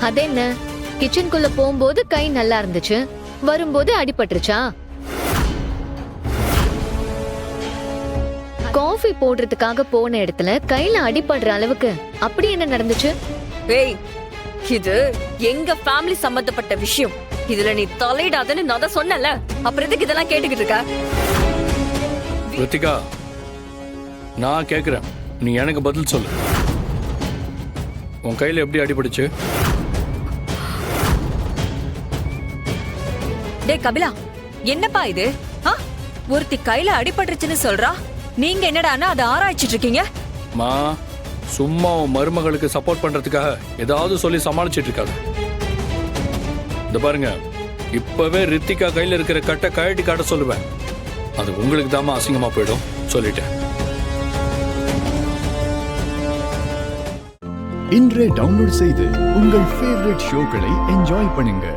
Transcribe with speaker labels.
Speaker 1: அது என்ன, கிச்சனுக்குள்ள போகும்போது கை நல்லா இருந்துச்சு, வரும்போது அடிபட்டுருச்சா? காஃபி போடுறதுக்காக போன இடத்துல கையில அடிபடுற அளவுக்கு அப்படி என்ன நடந்துச்சு?
Speaker 2: ஏய், இது எங்க ஃபேமிலி சம்பந்தப்பட்ட விஷயம். இதுல நீ தலையிடாதன்னு நான் தான் சொன்னல. அப்புறம் எதுக்கு இதெல்லாம் கேட்டுக்கிட்டு இருக்க?
Speaker 3: ரித்திகா, நான் கேக்குறேன், நீ எனக்கு பதில் சொல்லு. உன் கையில எப்படி அடிபடுச்சு?
Speaker 2: டேய் கபிலா, என்னப்பா இது? ஒருத்தி கையில அடிபட்டுருச்சுன்னு சொல்றா, நீங்க என்னடான்னா அதை ஆராய்ச்சிட்டு இருக்கீங்க?
Speaker 3: மா, சும்மா உன் மருமகளுக்கு சப்போர்ட் பண்றதுக்காக ஏதாவது சொல்லி சமாளிச்சிட்டு இருக்காங்க. இந்த பாருங்க, இப்பவே ரித்திகா கையில இருக்கிற கட்டை கழட்டி காட்ட சொல்லுவேன். அது உங்களுக்கு தாமா அசிங்கமா போயிடும், சொல்லிட்டேன்.
Speaker 4: இன்றே டவுன்லோட் செய்து உங்கள் ஃபேவரட் ஷோக்களை என்ஜாய் பண்ணுங்க.